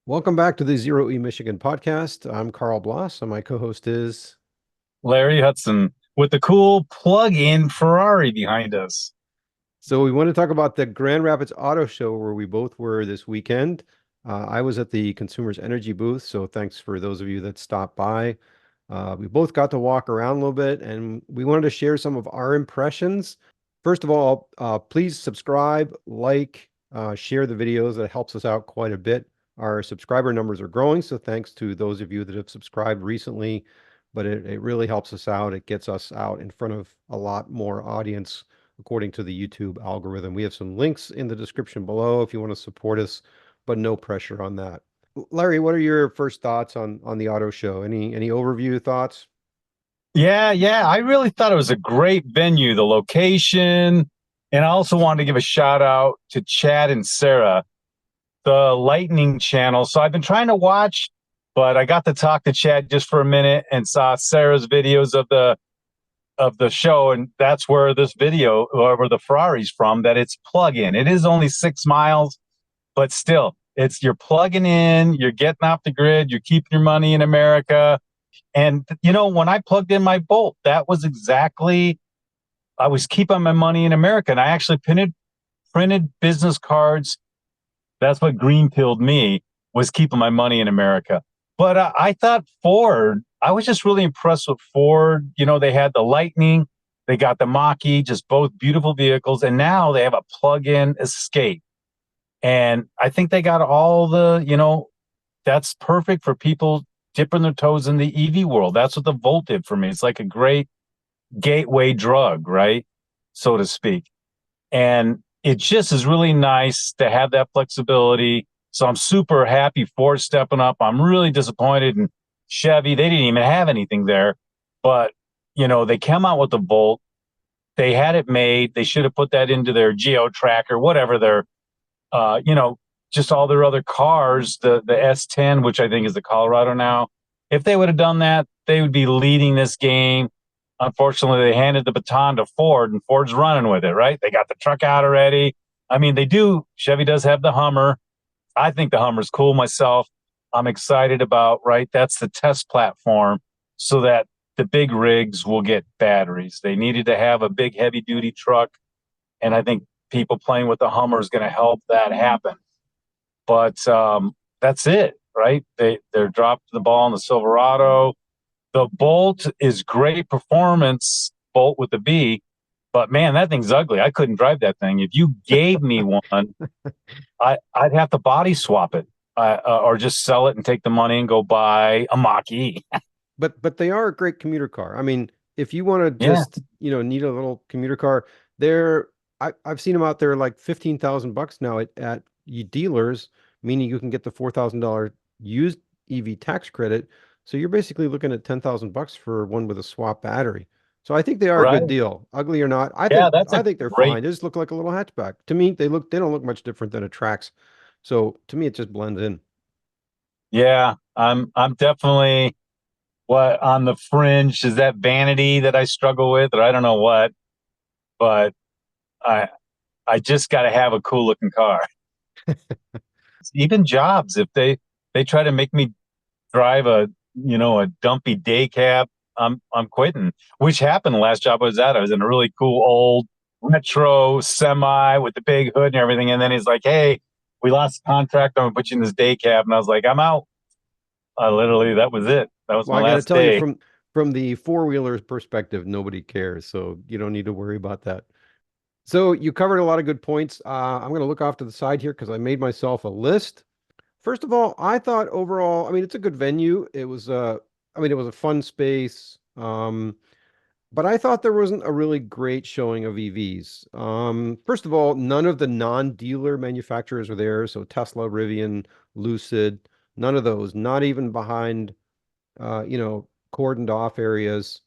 Welcome back to the Zero E Michigan podcast. I'm Karl Bloss, and my co-host is. Larry Hudson with the cool plug-in Ferrari behind us. So we want to talk about the Grand Rapids Auto Show where we both were this weekend. I was at the Consumers Energy booth, so thanks for those of you that stopped by. We both got to walk around a little bit, and we wanted to share some of our impressions. First of all, please subscribe, share the videos. That helps us out quite a bit. Our subscriber numbers are growing, so thanks to those of you that have subscribed recently. But it really helps us out. It gets us out in front of a lot more audience according to the YouTube algorithm. We have some links in the description below if you want to support us, but no pressure on that. Larry, what are your first thoughts on the auto show? Any overview thoughts? Yeah. I really thought it was a great venue, the location. And I also wanted to give a shout out to Chad and Sarah, the Lightning channel. So I've been trying to watch, but I got to talk to Chad just for a minute and saw Sarah's videos of the show, and that's where this video or where the Ferrari's from, that it's plug-in. It is only 6 miles, but still, it's you're plugging in, you're getting off the grid, you're keeping your money in America. And when I plugged in my Bolt, that was exactly I was keeping my money in America. And I actually printed business cards. That's what green pilled me, was keeping my money in America. But I thought Ford, I was just really impressed with Ford. They had the Lightning, they got the Mach-E, just both beautiful vehicles. And now they have a plug-in Escape. And I think they got all that's perfect for people dipping their toes in the EV world. That's what the Volt did for me. It's like a great gateway drug, right? So to speak. And it just is really nice to have that flexibility. So I'm super happy Ford stepping up. I'm really disappointed in Chevy. They didn't even have anything there, but they came out with the Volt. They had it made. They should have put that into their Geo Tracker, whatever their uh, you know, just all their other cars, the S10, which I think is the Colorado now. If they would have done that, they would be leading this game. Unfortunately, they handed the baton to Ford, and Ford's running with it, right? They got the truck out already. I mean, they do. Chevy does have the Hummer. I think the Hummer's cool myself. I'm excited about, right? That's the test platform so that the big rigs will get batteries. They needed to have a big heavy duty truck, and I think people playing with the Hummer is going to help that happen. But that's it, right? They're dropped the ball in the Silverado. The Bolt is great performance, Bolt with the B, but man, that thing's ugly. I couldn't drive that thing. If you gave me one, I'd have to body swap it, or just sell it and take the money and go buy a Mach-E. But they are a great commuter car. I mean, if you want to Yeah, just, need a little commuter car, they're I've seen them out there like 15,000 bucks now at dealers, meaning you can get the $4,000 used EV tax credit. So you're basically looking at 10,000 bucks for one with a swap battery. So I think they are a good right. deal. Ugly or not, I Yeah, think that's I a think they're great. fine. They just look like a little hatchback. To me, they don't look much different than a Trax. So to me, it just blends in. Yeah, I'm definitely what on the fringe. Is that vanity that I struggle with, or I don't know what, but I I just got to have a cool looking car. Even jobs, if they try to make me drive a dumpy day cab, I'm quitting. Which happened the last job I was at. I was in a really cool old retro semi with the big hood and everything, and then he's like, "Hey, we lost the contract. I'm gonna put you in this day cab," and I was like, "I'm out." Literally, that was it. That was Well, my I got to last tell you, day. from the four-wheeler's perspective, nobody cares, so you don't need to worry about that. So you covered a lot of good points. I'm going to look off to the side here because I made myself a list. First of all, I thought overall, I mean, it's a good venue. It was a fun space. But I thought there wasn't a really great showing of EVs. First of all, none of the non-dealer manufacturers are there. So Tesla, Rivian, Lucid, none of those, not even behind cordoned off areas.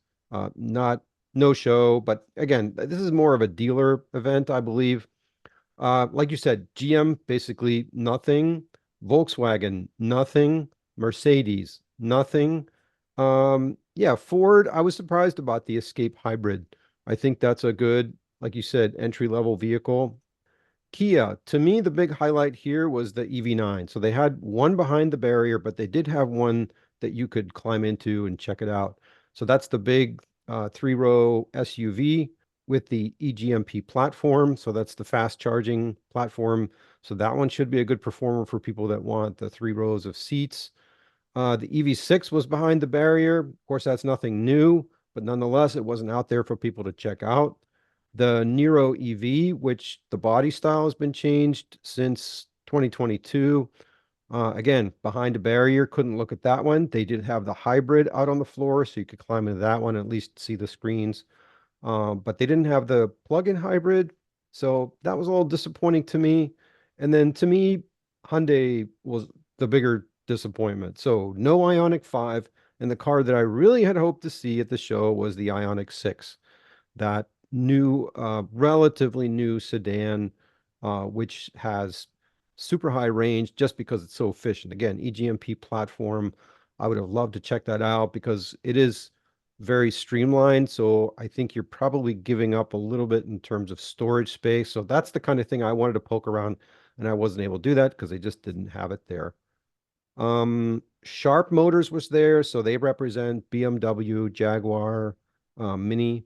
Not no show, but again, this is more of a dealer event, I believe. Like you said, GM basically nothing, Volkswagen nothing, Mercedes nothing. Yeah, Ford, I was surprised about the Escape Hybrid. I think that's a good, like you said, entry level vehicle. Kia, to me, the big highlight here was the EV9. So they had one behind the barrier, but they did have one that you could climb into and check it out. So that's the big three-row SUV with the eGMP platform. So that's the fast charging platform. So that one should be a good performer for people that want the 3 rows of seats. The EV6 was behind the barrier. Of course, that's nothing new, but nonetheless, it wasn't out there for people to check out. The Nero EV, which the body style has been changed since 2022. Again, behind a barrier, couldn't look at that one. They did have the hybrid out on the floor, so you could climb into that one and at least see the screens. But they didn't have the plug-in hybrid, so that was a little disappointing to me. And then to me, Hyundai was the bigger disappointment. So no Ioniq 5, and the car that I really had hoped to see at the show was the Ioniq 6, that new, relatively new sedan, which has super high range just because it's so efficient. Again, eGMP platform. I would have loved to check that out because it is very streamlined. So I think you're probably giving up a little bit in terms of storage space. So that's the kind of thing I wanted to poke around, and I wasn't able to do that because they just didn't have it there. Sharp Motors was there, so they represent BMW, Jaguar, Mini,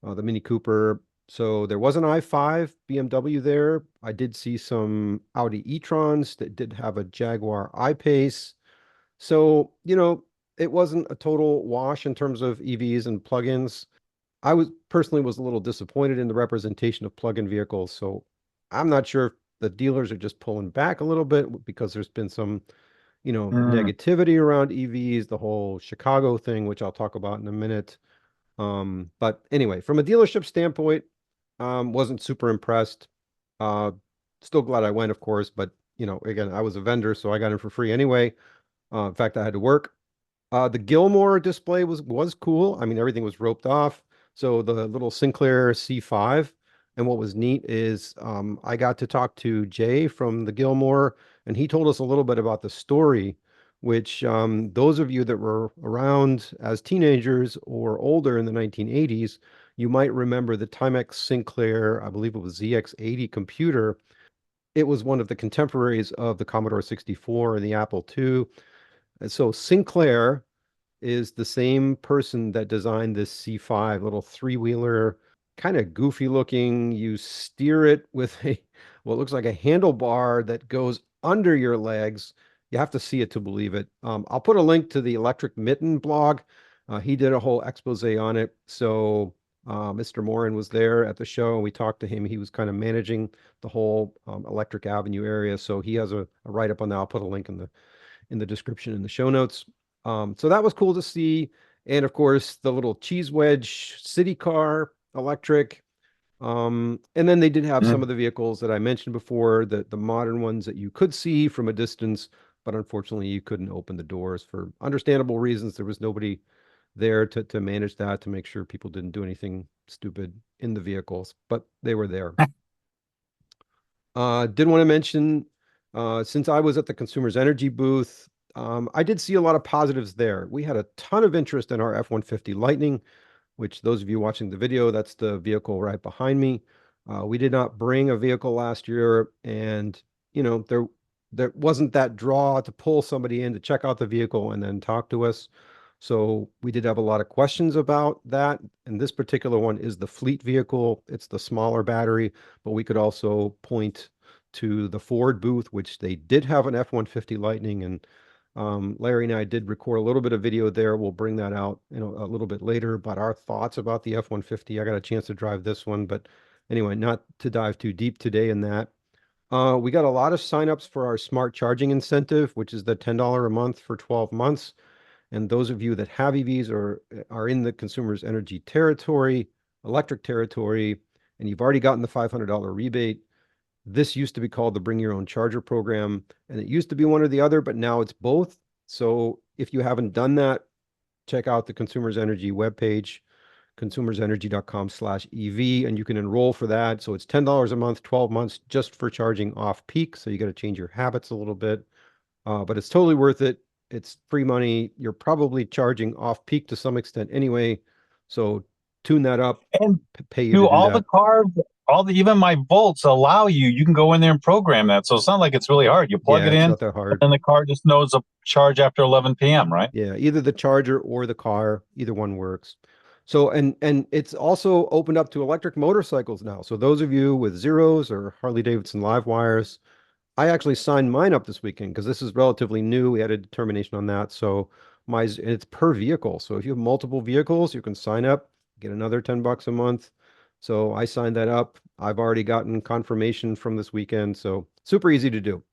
the Mini Cooper. So there was an i5 BMW there. I did see some Audi e-trons that did have a Jaguar I-Pace. So, it wasn't a total wash in terms of EVs and plugins. I was personally was a little disappointed in the representation of plug-in vehicles. So I'm not sure if the dealers are just pulling back a little bit because there's been some, Mm. negativity around EVs, the whole Chicago thing, which I'll talk about in a minute. But anyway, from a dealership standpoint, wasn't super impressed. Uh, Still glad I went, of course, but again, I was a vendor, so I got in for free anyway. In fact, I had to work. The Gilmore display was cool. I mean, everything was roped off. So the little Sinclair C5. And what was neat is I got to talk to Jay from the Gilmore, and he told us a little bit about the story, which those of you that were around as teenagers or older in the 1980s, you might remember the Timex Sinclair, I believe it was ZX80 computer. It was one of the contemporaries of the Commodore 64 and the Apple II. And so Sinclair is the same person that designed this C5 little three-wheeler, kind of goofy looking. You steer it with a what looks like a handlebar that goes under your legs. You have to see it to believe it. I'll put a link to the Electric Mitten blog. He did a whole expose on it. So Mr. Morin was there at the show, and we talked to him. He was kind of managing the whole Electric Avenue area. So he has a write-up on that. I'll put a link in the description in the show notes. So that was cool to see. And of course, the little cheese wedge city car electric. And then they did have some Mm. of the vehicles that I mentioned before, the modern ones that you could see from a distance, but unfortunately you couldn't open the doors for understandable reasons. There was nobody there to manage that, to make sure people didn't do anything stupid in the vehicles, but they were there. Did want to mention, since I was at the Consumers Energy booth, I did see a lot of positives there. We had a ton of interest in our F-150 Lightning, which those of you watching the video, that's the vehicle right behind me. We did not bring a vehicle last year, and there wasn't that draw to pull somebody in to check out the vehicle and then talk to us. So we did have a lot of questions about that. And this particular one is the fleet vehicle. It's the smaller battery, but we could also point to the Ford booth, which they did have an F-150 Lightning, and Larry and I did record a little bit of video there. We'll bring that out, a little bit later about our thoughts about the F-150. I got a chance to drive this one, but anyway, not to dive too deep today in that. We got a lot of signups for our smart charging incentive, which is the $10 a month for 12 months. And those of you that have EVs or are in the consumer's energy territory, electric territory, and you've already gotten the $500 rebate, this used to be called the Bring Your Own Charger program, and it used to be one or the other, but now it's both. So if you haven't done that, check out the Consumers Energy webpage, consumersenergy.com/EV, and you can enroll for that. So it's $10 a month, 12 months just for charging off peak. So you got to change your habits a little bit, but it's totally worth it. It's free money. You're probably charging off peak to some extent anyway. So tune that up, And pay you do to do all the that. cars even my volts allow you can go in there and program that. So it's not like it's really hard. You plug Yeah, it it's in, not that and hard. then the car just knows a charge after 11 p.m., right? Yeah, either the charger or the car, either one works. So and it's also opened up to electric motorcycles now. So those of you with Zeros or Harley Davidson live wires, I actually signed mine up this weekend because this is relatively new. We had a determination on that. So it's per vehicle. So if you have multiple vehicles, you can sign up, get another $10 a month. So I signed that up. I've already gotten confirmation from this weekend. So super easy to do.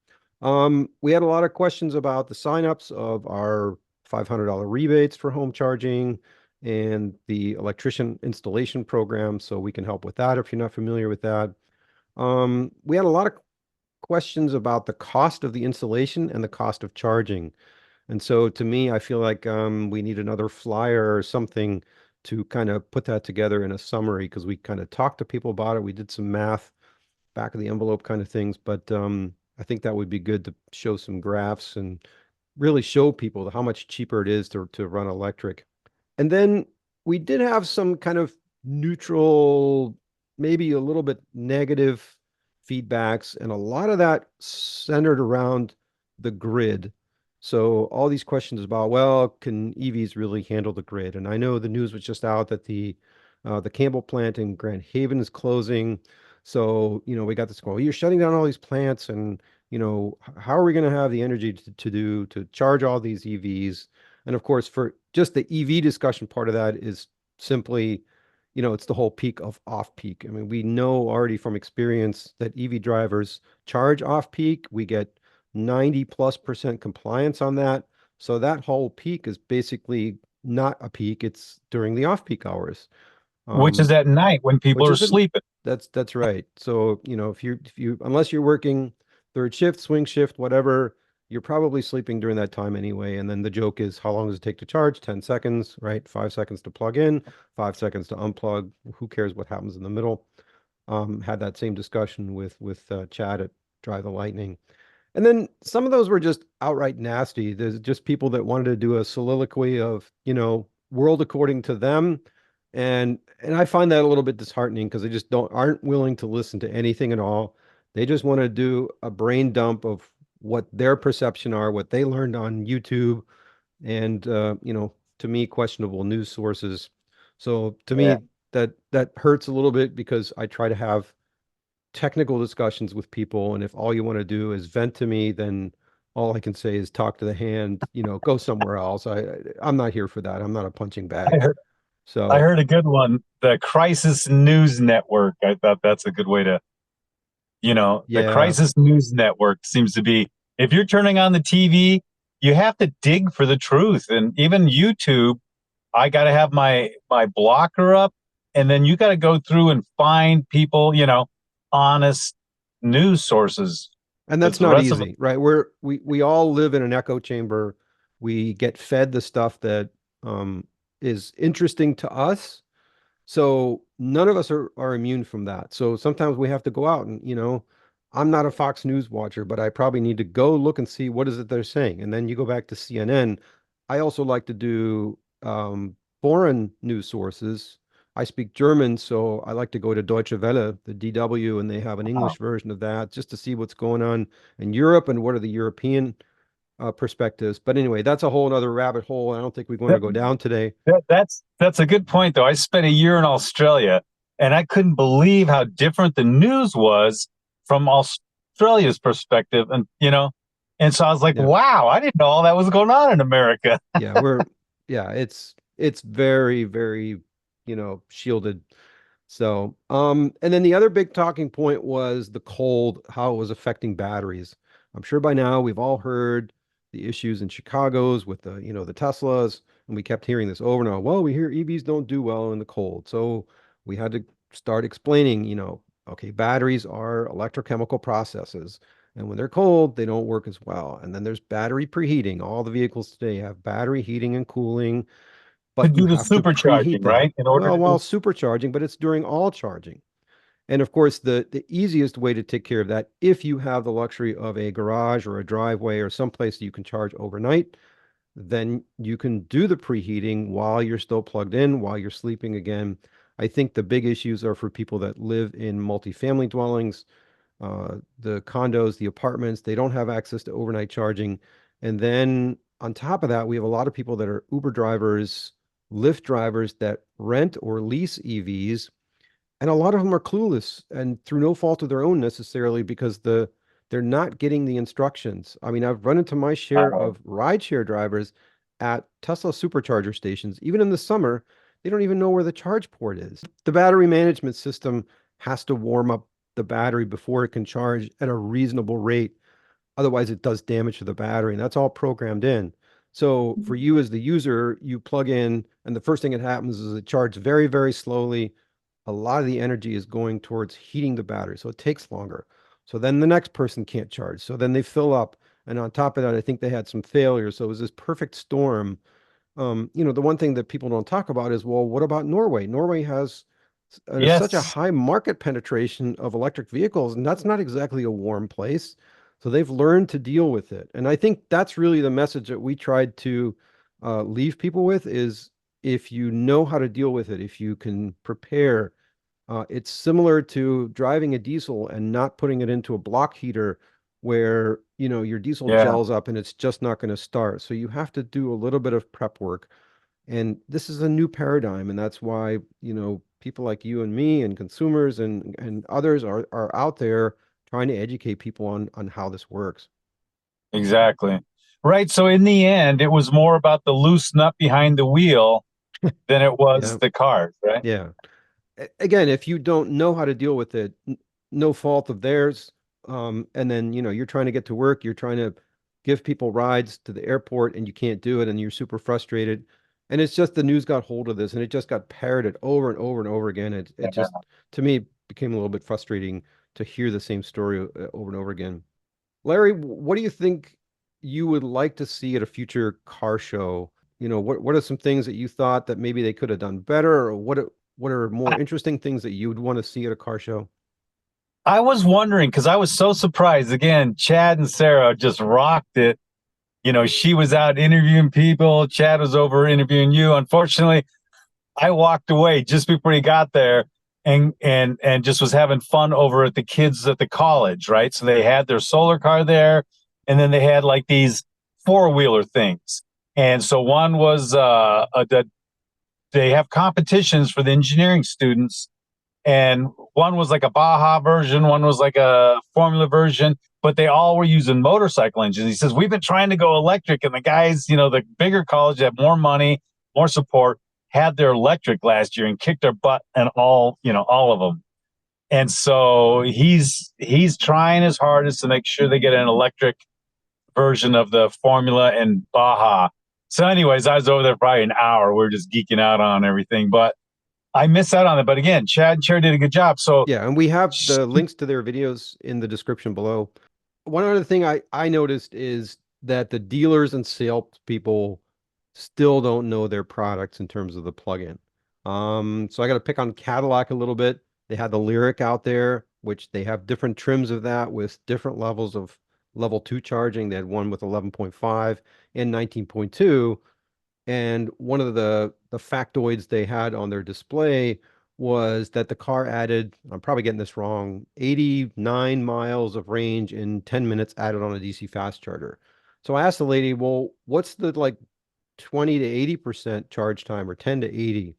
We had a lot of questions about the signups of our $500 rebates for home charging and the electrician installation program. So we can help with that if you're not familiar with that. We had a lot of questions about the cost of the installation and the cost of charging. And so to me, I feel like we need another flyer or something to kind of put that together in a summary because we kind of talked to people about it. We did some math, back of the envelope kind of things, but I think that would be good to show some graphs and really show people how much cheaper it is to run electric. And then we did have some kind of neutral, maybe a little bit negative feedbacks, and a lot of that centered around the grid. So all these questions about, well, can EVs really handle the grid? And I know the news was just out that the Campbell plant in Grand Haven is closing. So, we got this going, you're shutting down all these plants and, how are we going to have the energy to charge all these EVs? And of course, for just the EV discussion part of that is simply, it's the whole peak of off peak. I mean, we know already from experience that EV drivers charge off peak. We get 90+% compliance on that. So that whole peak is basically not a peak, it's during the off peak hours. Which is Um, at night when people which are isn't sleeping. that's right. So, if you unless you're working third shift, swing shift, whatever, you're probably sleeping during that time anyway. And then the joke is how long does it take to charge? 10 seconds, right? 5 seconds to plug in, 5 seconds to unplug. Who cares what happens in the middle? Had that same discussion with Chad at Drive the Lightning. And then some of those were just outright nasty. There's just people that wanted to do a soliloquy of, world according to them. And I find that a little bit disheartening because they just aren't willing to listen to anything at all. They just want to do a brain dump of what their perception are, what they learned on YouTube and to me, questionable news sources. So to Yeah. me, that hurts a little bit because I try to have technical discussions with people. And if all you want to do is vent to me, then all I can say is talk to the hand, go somewhere else. I'm not here for that. I'm not a punching I bag. heard, I So heard a good one. The Crisis News Network. I thought that's a good way to, the yeah. Crisis News Network seems to be, if you're turning on the TV, you have to dig for the truth. And even YouTube, I got to have my blocker up, and then you got to go through and find people, honest news sources, And because that's the not rest of easy, right? We all live in an echo chamber. We get fed the stuff that um is interesting to us. So none of us are immune from that. So sometimes we have to go out and, I'm not a Fox News watcher, but I probably need to go look and see what is it they're saying. And then you go back to CNN. I also like to do foreign news sources. I speak German, so I like to go to Deutsche Welle, the DW, and they have an wow. English version of that just to see what's going on in Europe and what are the European perspectives. But anyway, that's a whole other rabbit hole. I don't think we want to That, go down today. that's a good point, though. I spent a year in Australia, and I couldn't believe how different the news was from Australia's perspective, and so I was like, Yeah. wow, I didn't know all that was going on in America. Yeah, yeah, it's very, very, shielded. So, and then the other big talking point was the cold, how it was affecting batteries. I'm sure by now we've all heard the issues in Chicago's with the Teslas, and we kept hearing this over and over. Well, we hear EVs don't do well in the cold. So we had to start explaining, okay, batteries are electrochemical processes. And when they're cold, they don't work as well. And then there's battery preheating. All the vehicles today have battery heating and cooling, To but you do the have to preheat supercharging, them. right? In order Well, to while do, supercharging, but it's during all charging. And of course, the easiest way to take care of that, if you have the luxury of a garage or a driveway or someplace that you can charge overnight, then you can do the preheating while you're still plugged in, while you're sleeping again. I think the big issues are for people that live in multifamily dwellings, the condos, the apartments. They don't have access to overnight charging. And then on top of that, we have a lot of people that are Uber drivers, Lyft drivers that rent or lease EVs, and a lot of them are clueless and through no fault of their own necessarily because they're not getting the instructions. I mean, I've run into my share Uh, of rideshare drivers at Tesla supercharger stations. Even in the summer, they don't even know where the charge port is. The battery management system has to warm up the battery before it can charge at a reasonable rate. Otherwise, it does damage to the battery, and that's all programmed in. So for you as the user, you plug in, and the first thing that happens is it charges very, very slowly. A lot of the energy is going towards heating the battery, so it takes longer. So then the next person can't charge. So then they fill up. And on top of that, I think they had some failures. So it was this perfect storm. The one thing that people don't talk about is, well, what about Norway? Norway has such a yes, high market penetration of electric vehicles, and that's not exactly a warm place. So they've learned to deal with it. And I think that's really the message that we tried to leave people with is if you know how to deal with it, if you can prepare, it's similar to driving a diesel and not putting it into a block heater where, your diesel yeah, gels up and it's just not going to start. So you have to do a little bit of prep work. And this is a new paradigm. And that's why, people like you and me and consumers and others are out there trying to educate people on how this works. exactly. Right. So in the end, it was more about the loose nut behind the wheel than it was Yeah. the cars, right? Yeah. Again, if you don't know how to deal with it, no fault of theirs. And then, you're trying to get to work, you're trying to give people rides to the airport and you can't do it and you're super frustrated. And it's just the news got hold of this and it just got parroted over and over and over again. It just, to me, became a little bit frustrating to hear the same story over and over again. Larry, what do you think you would like to see at a future car show? What are some things that you thought that maybe they could have done better, or what are more I, interesting things that you would want to see at a car show? I was wondering because I was so surprised. Again, Chad and Sarah just rocked it. She was out interviewing people. Chad was over interviewing you. Unfortunately, I walked away just before he got there and just was having fun over at the kids at the college, right? So they had their solar car there, and then they had like these four-wheeler things. And so one was they have competitions for the engineering students, and one was like a Baja version, one was like a Formula version, but they all were using motorcycle engines. He says, we've been trying to go electric, and the guys, the bigger college have more money, more support, had their electric last year and kicked their butt and all of them. And so he's trying his hardest to make sure they get an electric version of the Formula and Baja. So, anyways, I was over there probably an hour. We are just geeking out on everything, but I missed out on it. But again, Chad and Cher did a good job. So, Yeah, and we have the links to their videos in the description below. One other thing I noticed is that the dealers and salespeople still don't know their products in terms of the plugin. So I got to pick on Cadillac a little bit. They had the Lyric out there, which they have different trims of that with different levels of level 2 charging. They had one with 11.5 and 19.2. And one of the factoids they had on their display was that the car added, I'm probably getting this wrong, 89 miles of range in 10 minutes added on a DC fast charger. So I asked the lady, well, what's the like 20 to 80% charge time or 10 to 80?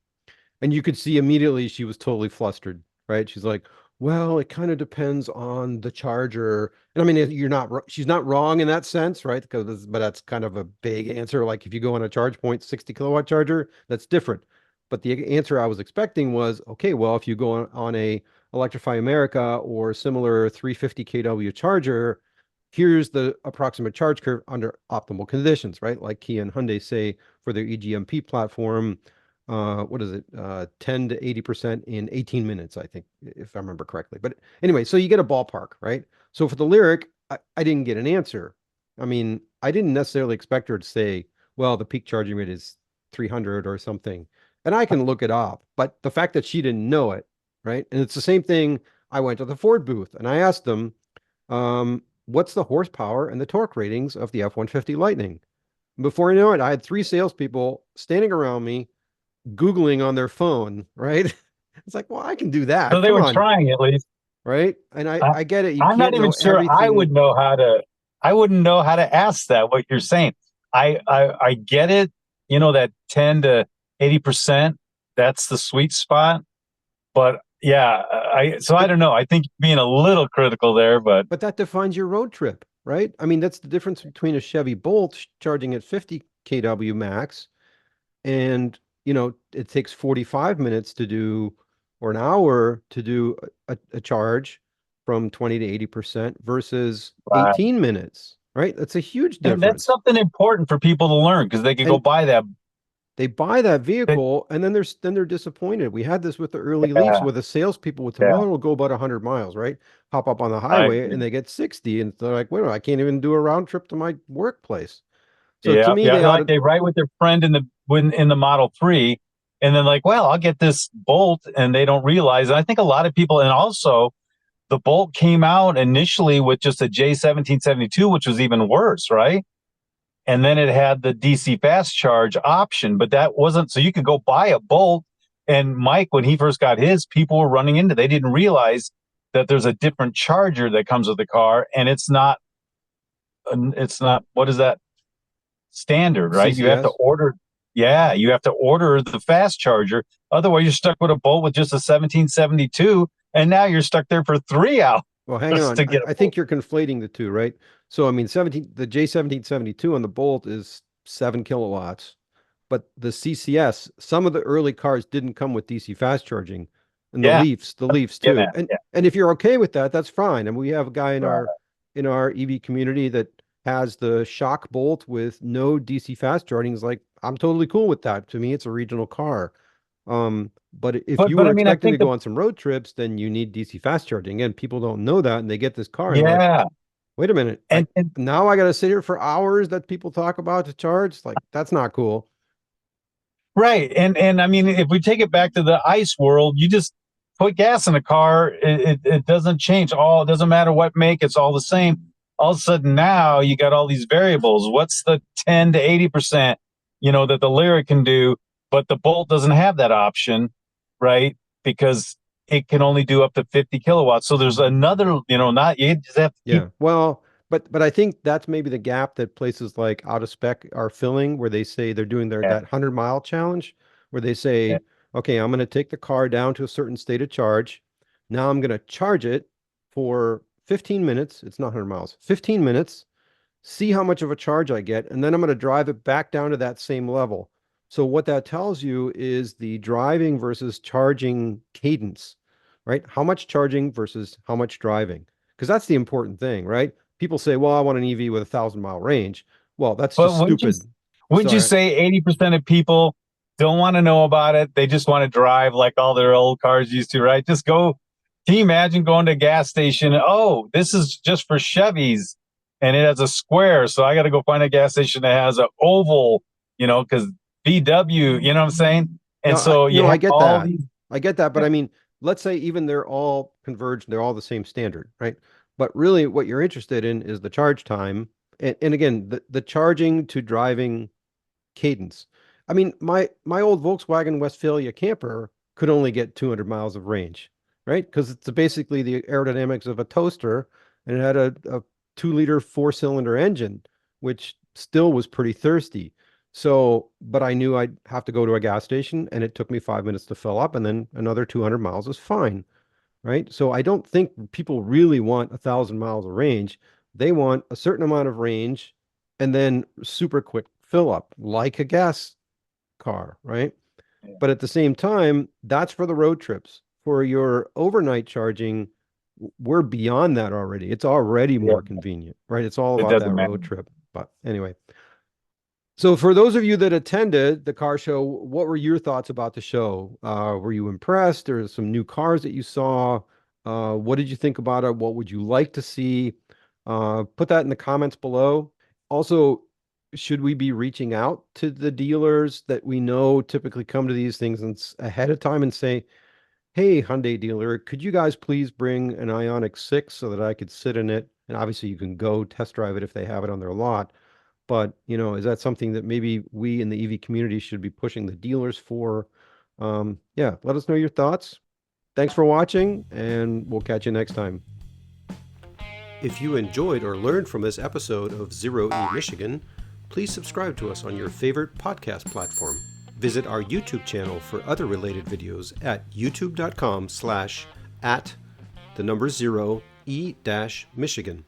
And you could see immediately she was totally flustered, right? She's like, well, it kind of depends on the charger. And I mean, she's not wrong in that sense, right? But that's kind of a big answer. Like if you go on a charge point 60 kilowatt charger, that's different. But the answer I was expecting was, okay, well, if you go on a Electrify America or similar 350 kW charger, here's the approximate charge curve under optimal conditions, right? Like Kia and Hyundai say for their EGMP platform, what is it? 10 to 80% in 18 minutes, I think, if I remember correctly. But anyway, so you get a ballpark, right? So for the Lyric, I didn't get an answer. I mean, I didn't necessarily expect her to say, well, the peak charging rate is 300 or something. And I can look it up, but the fact that she didn't know it, right? And it's the same thing. I went to the Ford booth and I asked them, what's the horsepower and the torque ratings of the F-150 Lightning? Before I know it, I had three salespeople standing around me Googling on their phone, right? It's like, well, I can do So that. they Come were on, trying at least. right? And I, I get it. You I'm not can't even know sure I everything. would know how to. I wouldn't know how to ask that. What you're saying, I get it. You know that 10 to 80%. That's the sweet spot. But yeah, I But don't know. I think being a little critical there, but but that defines your road trip, right? I mean, that's the difference between a Chevy Bolt charging at 50 kW max and, it takes 45 minutes to do or an hour to do a charge from 20 to 80% versus uh, 18 minutes, right? That's a huge and that's difference. something important for people to learn because they could go And buy that. they buy that That vehicle and then they're disappointed. We had this with the early Leafs yeah, where the salespeople would tell them, yeah. oh, it'll go about 100 miles, right? Hop up on the I highway and agree. they get 60 and they're like, wait a minute, I can't even do a round trip to my workplace. So to Yeah, me, yeah. they ought Like to, they ride with their friend in the Model 3, and then like, well, I'll get this Bolt, and they don't realize. And I think a lot of people, and also the Bolt came out initially with just a J1772, which was even worse, right? And then it had the DC fast charge option, but that wasn't so you could go buy a Bolt. And Mike, when he first got his, people were running into. They didn't realize that there's a different charger that comes with the car, and it's not what is that standard, right? You have to CCS. order. Yeah, you have to order the fast charger. Otherwise, you're stuck with a Bolt with just a 1772, and now you're stuck there for 3 hours Well, hang on. to get a I Bolt. think you're conflating the two, right? So, I mean, the J1772 on the Bolt is 7 kilowatts, but the CCS, some of the early cars didn't come with DC fast charging, and Yeah, The Leafs get too. that. And if you're okay with that, that's fine. And we have a guy Right. in our EV community that has the shock Bolt with no DC fast charging. He's like, I'm totally cool with that. To me, it's a regional car. But if you But were I mean, I expecting to think go on some road trips, then you need DC fast charging. And people don't know that, and they get this car and they're like, yeah, wait a minute, and now I got to sit here for hours that people talk about to charge. Like, that's not cool. right, and I mean, if we take it back to the ice world, you just put gas in a car, it doesn't change. It doesn't matter what make, it's all the same. All of a sudden now you got all these variables. What's the 10 to 80%, that the Lyric can do, but the Bolt doesn't have that option, right? Because it can only do up to 50 kilowatts. So there's another, not you just have to keep. Yeah. Well, but I think that's maybe the gap that places like out of spec are filling, where they say they're doing Yeah, that 100-mile challenge, where they yeah. say, okay, I'm going to take the car down to a certain state of charge. Now I'm going to charge it for 15 minutes. It's not 100 miles, 15 minutes, see how much of a charge I get, and then I'm going to drive it back down to that same level. So what that tells you is the driving versus charging cadence, right? How much charging versus how much driving? Because that's the important thing, right? People say, well, I want an EV with 1,000-mile range. Well, that's But just stupid. wouldn't you Sorry. say 80% of people don't want to know about it? They just want to drive like all their old cars used to, right? Just go. Can you imagine going to a gas station? Oh, this is just for Chevys and it has a square. So I got to go find a gas station that has an oval, because VW, you know what I'm saying? And so you No, I have get all that. these. I get that, but Yeah, I mean, let's say even they're all converged, they're all the same standard, right? But really what you're interested in is the charge time. And again, the charging to driving cadence. I mean, my old Volkswagen Westphalia camper could only get 200 miles of range, right? Because it's basically the aerodynamics of a toaster, and it had a 2-liter four-cylinder engine, which still was pretty thirsty. So, but I knew I'd have to go to a gas station, and it took me 5 minutes to fill up, and then another 200 miles is fine, right? So I don't think people really want 1,000 miles of range. They want a certain amount of range and then super quick fill up, like a gas car, right? But at the same time, that's for the road trips. For your overnight charging, we're beyond that already. It's already yeah, more convenient, right? It's all it about doesn't that matter. road trip. But anyway, so for those of you that attended the car show, what were your thoughts about the show? Were you impressed? Or some new cars that you saw? What did you think about it? What would you like to see? Put that in the comments below. Also, should we be reaching out to the dealers that we know typically come to these things and ahead of time and say, hey, Hyundai dealer, could you guys please bring an Ioniq 6 so that I could sit in it? And obviously you can go test drive it if they have it on their lot. But, is that something that maybe we in the EV community should be pushing the dealers for? Yeah, let us know your thoughts. Thanks for watching, and we'll catch you next time. If you enjoyed or learned from this episode of Zero E Michigan, please subscribe to us on your favorite podcast platform. Visit our YouTube channel for other related videos at youtube.com/@0E-Michigan.